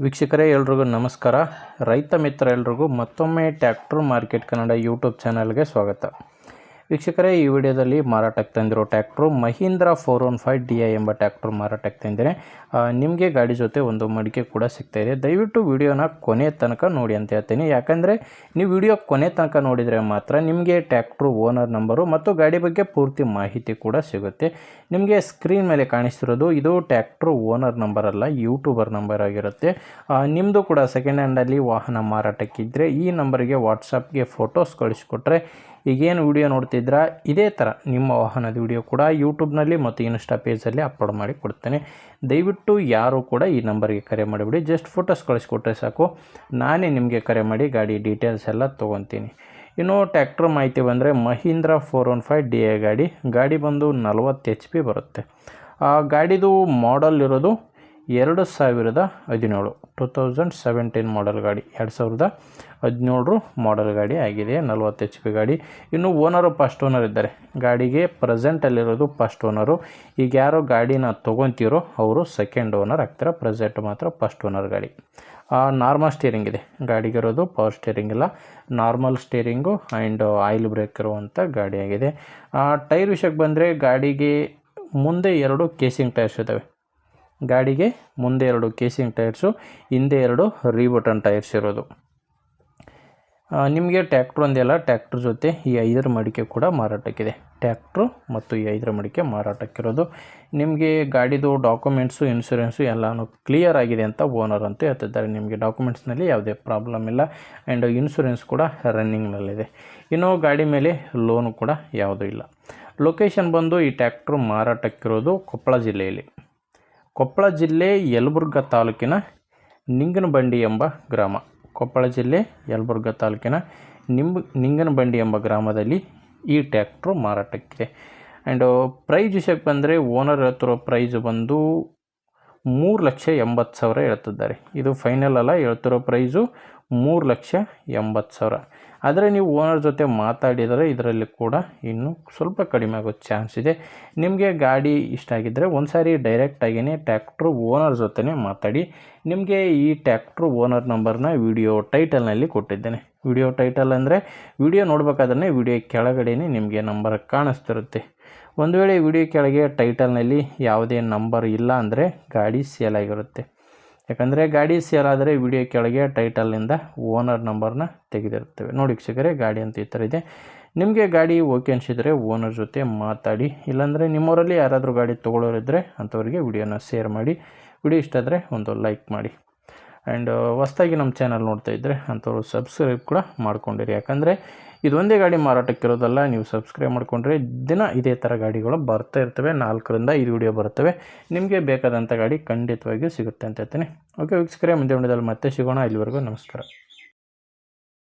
ವೀಕ್ಷಕರೇ ಎಲ್ರಿಗೂ ನಮಸ್ಕಾರ. ರೈತ ಮಿತ್ರ ಎಲ್ರಿಗೂ ಮತ್ತೊಮ್ಮೆ ಟ್ಯಾಕ್ಟರ್ ಮಾರ್ಕೆಟ್ ಕನ್ನಡ ಯೂಟ್ಯೂಬ್ ಚಾನಲ್ಗೆ ಸ್ವಾಗತ. ವೀಕ್ಷಕರೇ, ಈ ವಿಡಿಯೋದಲ್ಲಿ ಮಾರಾಟಕ್ಕೆ ತಂದಿರೋ ಟ್ಯಾಕ್ಟ್ರು ಮಹೀಂದ್ರ 415 DI ಎಂಬ ಟ್ಯಾಕ್ಟ್ರು ಮಾರಾಟಕ್ಕೆ ತಂದಿದೆ. ನಿಮಗೆ ಗಾಡಿ ಜೊತೆ ಒಂದು ಮಡಿಕೆ ಕೂಡ ಸಿಗ್ತಾಯಿದೆ. ದಯವಿಟ್ಟು ವಿಡಿಯೋನ ಕೊನೆ ತನಕ ನೋಡಿ ಅಂತ ಹೇಳ್ತೀನಿ. ಯಾಕಂದರೆ ನೀವು ವಿಡಿಯೋ ಕೊನೆ ತನಕ ನೋಡಿದರೆ ಮಾತ್ರ ನಿಮಗೆ ಟ್ಯಾಕ್ಟ್ರು ಓನರ್ ನಂಬರು ಮತ್ತು ಗಾಡಿ ಬಗ್ಗೆ ಪೂರ್ತಿ ಮಾಹಿತಿ ಕೂಡ ಸಿಗುತ್ತೆ. ನಿಮಗೆ ಸ್ಕ್ರೀನ್ ಮೇಲೆ ಕಾಣಿಸ್ತಿರೋದು ಇದು ಟ್ಯಾಕ್ಟ್ರು ಓನರ್ ನಂಬರ್ ಅಲ್ಲ, ಯೂಟ್ಯೂಬರ್ ನಂಬರ್ ಆಗಿರುತ್ತೆ. ನಿಮ್ಮದು ಕೂಡ ಸೆಕೆಂಡ್ ಹ್ಯಾಂಡಲ್ಲಿ ವಾಹನ ಮಾರಾಟಕ್ಕಿದ್ದರೆ ಈ ನಂಬರಿಗೆ ವಾಟ್ಸಪ್ಗೆ ಫೋಟೋಸ್ ಕಳಿಸ್ಕೊಟ್ರೆ ಈಗೇನು ವಿಡಿಯೋ ನೋಡ್ತಿದ್ರಾ ಇದೇ ಥರ ನಿಮ್ಮ ವಾಹನದ ವಿಡಿಯೋ ಕೂಡ ಯೂಟ್ಯೂಬ್ನಲ್ಲಿ ಮತ್ತು ಇನ್ಸ್ಟಾ ಪೇಜಲ್ಲಿ ಅಪ್ಲೋಡ್ ಮಾಡಿ ಕೊಡ್ತೇನೆ. ದಯವಿಟ್ಟು ಯಾರು ಕೂಡ ಈ ನಂಬರ್ಗೆ ಕರೆ ಮಾಡಿಬಿಡಿ. ಜಸ್ಟ್ ಫೋಟೋಸ್ ಕಳಿಸ್ಕೊಟ್ರೆ ಸಾಕು, ನಾನೇ ನಿಮಗೆ ಕರೆ ಮಾಡಿ ಗಾಡಿ ಡೀಟೇಲ್ಸ್ ಎಲ್ಲ ತೊಗೊತೀನಿ. ಇನ್ನು ಟ್ಯಾಕ್ಟ್ರ್ ಮಾಹಿತಿ ಬಂದರೆ ಮಹೀಂದ್ರ 415 DI ಗಾಡಿ ಬಂದು 40 HP ಬರುತ್ತೆ. ಆ ಗಾಡಿದು ಮಾಡಲ್ ಇರೋದು 2017 2017 ಮಾಡಲ್ ಗಾಡಿ, 2017 ಮಾಡಲ್ ಗಾಡಿ ಆಗಿದೆ. 40 HP ಗಾಡಿ. ಇನ್ನು ಓನರು ಫಸ್ಟ್ ಓನರ್ ಇದ್ದಾರೆ. ಗಾಡಿಗೆ ಪ್ರೆಸೆಂಟಲ್ಲಿರೋದು ಫಸ್ಟ್ ಓನರು. ಈಗ ಯಾರೋ ಗಾಡಿನ ತೊಗೊತೀರೋ ಅವರು ಸೆಕೆಂಡ್ ಓನರ್ ಆಗ್ತಾರೆ. ಪ್ರೆಸೆಂಟ್ ಮಾತ್ರ ಫಸ್ಟ್ ಓನರ್ ಗಾಡಿ. ನಾರ್ಮಲ್ ಸ್ಟೇರಿಂಗ್ ಇದೆ ಗಾಡಿಗಿರೋದು, ಪವರ್ ಸ್ಟೇರಿಂಗ್ ಇಲ್ಲ, normal steering and oil brake ಇರುವಂಥ ಗಾಡಿ ಆಗಿದೆ. ಟೈರ್ ವಿಷಯಕ್ಕೆ ಬಂದರೆ ಗಾಡಿಗೆ ಮುಂದೆ 2 ಕೇಸಿಂಗ್ ಟೈರ್ಸ್ ಇದ್ದಾವೆ. ಗಾಡಿಗೆ ಮುಂದೆ 2 ಕೇಸಿಂಗ್ ಟೈರ್ಸು, ಹಿಂದೆ 2 ರೀಬಟನ್ ಟೈರ್ಸ್ ಇರೋದು. ನಿಮಗೆ ಟ್ಯಾಕ್ಟ್ರ್ ಒಂದೆಲ್ಲ, ಟ್ಯಾಕ್ಟ್ರ್ ಜೊತೆ ಈ 5 ಮಡಿಕೆ ಕೂಡ ಮಾರಾಟಕ್ಕಿದೆ. ಟ್ಯಾಕ್ಟ್ರು ಮತ್ತು ಈ 5 ಮಡಿಕೆ ಮಾರಾಟಕ್ಕಿರೋದು. ನಿಮಗೆ ಗಾಡಿದು ಡಾಕ್ಯುಮೆಂಟ್ಸು, ಇನ್ಶೂರೆನ್ಸು ಎಲ್ಲನೂ ಕ್ಲಿಯರ್ ಆಗಿದೆ ಅಂತ ಓನರ್ ಅಂತೂ ಹೇಳ್ತಿದ್ದಾರೆ. ನಿಮಗೆ ಡಾಕ್ಯುಮೆಂಟ್ಸ್ನಲ್ಲಿ ಯಾವುದೇ ಪ್ರಾಬ್ಲಮ್ ಇಲ್ಲ ಆ್ಯಂಡ್ ಇನ್ಶೂರೆನ್ಸ್ ಕೂಡ ರನ್ನಿಂಗ್ನಲ್ಲಿದೆ. ಇನ್ನು ಗಾಡಿ ಮೇಲೆ ಲೋನು ಕೂಡ ಯಾವುದೂ ಇಲ್ಲ. ಲೊಕೇಶನ್ ಬಂದು ಈ ಟ್ಯಾಕ್ಟ್ರು ಮಾರಾಟಕ್ಕಿರೋದು ಕೊಪ್ಪಳ ಜಿಲ್ಲೆಯಲ್ಲಿ. ಕೊಪ್ಪಳ ಜಿಲ್ಲೆ ಯಲಬುರ್ಗಾ ತಾಲೂಕಿನ ನಿಂಗನಬಂಡಿ ಎಂಬ ಗ್ರಾಮ. ಕೊಪ್ಪಳ ಜಿಲ್ಲೆ ಯಲಬುರ್ಗಾ ತಾಲೂಕಿನ ನಿಂಗನಬಂಡಿ ಎಂಬ ಗ್ರಾಮದಲ್ಲಿ ಈ ಟ್ಯಾಕ್ಟ್ರು ಮಾರಾಟಕ್ಕಿದೆ. ಆ್ಯಂಡ್ ಪ್ರೈಸ್ ವಿಷಯಕ್ಕೆ ಬಂದರೆ ಓನರ್ ಹೇಳ್ತಿರೋ ಪ್ರೈಸ್ ಬಂದು 3,80,000 ಹೇಳ್ತಿದ್ದಾರೆ. ಇದು ಫೈನಲ್ ಅಲ್ಲ, ಹೇಳ್ತಿರೋ ಪ್ರೈಸು 3,80,000. ಆದರೆ ನೀವು ಓನರ್ ಜೊತೆ ಮಾತಾಡಿದರೆ ಇದರಲ್ಲಿ ಕೂಡ ಇನ್ನೂ ಸ್ವಲ್ಪ ಕಡಿಮೆ ಆಗೋ ಚಾನ್ಸ್ ಇದೆ. ನಿಮಗೆ ಗಾಡಿ ಇಷ್ಟ ಆಗಿದ್ದರೆ ಒಂದು ಸಾರಿ ಡೈರೆಕ್ಟಾಗಿಯೇ ಟ್ಯಾಕ್ಟ್ರು ಓನರ್ ಜೊತೆ ಮಾತಾಡಿ. ನಿಮಗೆ ಈ ಟ್ಯಾಕ್ಟ್ರು ಓನರ್ ನಂಬರ್ನ ವಿಡಿಯೋ ಟೈಟಲ್ನಲ್ಲಿ ಕೊಟ್ಟಿದ್ದೇನೆ. ವಿಡಿಯೋ ಟೈಟಲ್ ಅಂದರೆ ವಿಡಿಯೋ ನೋಡಬೇಕಾದ್ರೆ ವಿಡಿಯೋ ಕೆಳಗಡೆನೇ ನಿಮಗೆ ನಂಬರ್ ಕಾಣಿಸ್ತಿರುತ್ತೆ. ಒಂದು ವೇಳೆ ವಿಡಿಯೋ ಕೆಳಗೆ ಟೈಟಲ್ನಲ್ಲಿ ಯಾವುದೇ ನಂಬರ್ ಇಲ್ಲ ಅಂದರೆ ಗಾಡಿ ಸೇಲ್ ಆಗಿರುತ್ತೆ. ಯಾಕಂದರೆ ಗಾಡಿ ಸೇಲ್ ಆದರೆ ವಿಡಿಯೋ ಕೆಳಗೆ ಟೈಟಲ್ನಿಂದ ಓನರ್ ನಂಬರ್ನ ತೆಗೆದಿರ್ತೇವೆ. ನೋಡಿ ವೀಕ್ಷಕರೇ, ಗಾಡಿ ಅಂತ ಈ ಥರ ಇದೆ. ನಿಮಗೆ ಗಾಡಿ ಓಕೆ ಅನಿಸಿದರೆ ಓನರ್ ಜೊತೆ ಮಾತಾಡಿ. ಇಲ್ಲಾಂದರೆ ನಿಮ್ಮವರಲ್ಲಿ ಯಾರಾದರೂ ಗಾಡಿ ತೊಗೊಳ್ಳೋರಿದ್ದರೆ ಅಂಥವ್ರಿಗೆ ವಿಡಿಯೋನ ಶೇರ್ ಮಾಡಿ. ವಿಡಿಯೋ ಇಷ್ಟ ಆದರೆ ಒಂದು ಲೈಕ್ ಮಾಡಿ. ಆ್ಯಂಡ್ ಹೊಸ್ದಾಗಿ ನಮ್ಮ ಚಾನಲ್ ನೋಡ್ತಾ ಇದ್ದರೆ ಅಂಥವ್ರು ಸಬ್ಸ್ಕ್ರೈಬ್ ಕೂಡ ಮಾಡ್ಕೊಂಡಿರಿ. ಯಾಕಂದರೆ ಇದೊಂದೇ ಗಾಡಿ ಮಾರಾಟಕ್ಕಿರೋದಲ್ಲ, ನೀವು ಸಬ್ಸ್ಕ್ರೈಬ್ ಮಾಡಿಕೊಂಡ್ರೆ ದಿನ ಇದೇ ಥರ ಗಾಡಿಗಳು ಬರ್ತಾ ಇರ್ತವೆ. 4ರಿಂದ 5 ವಿಡಿಯೋ ಬರ್ತವೆ. ನಿಮಗೆ ಬೇಕಾದಂಥ ಗಾಡಿ ಖಂಡಿತವಾಗಿಯೂ ಸಿಗುತ್ತೆ ಅಂತ ಹೇಳ್ತೀನಿ. ಓಕೆ ವೀಕ್ಷಕರೇ, ಮುಂದೆ ವಿಡಿಯೋದಲ್ಲಿ ಮತ್ತೆ ಸಿಗೋಣ. ಇಲ್ಲಿವರೆಗೂ ನಮಸ್ಕಾರ.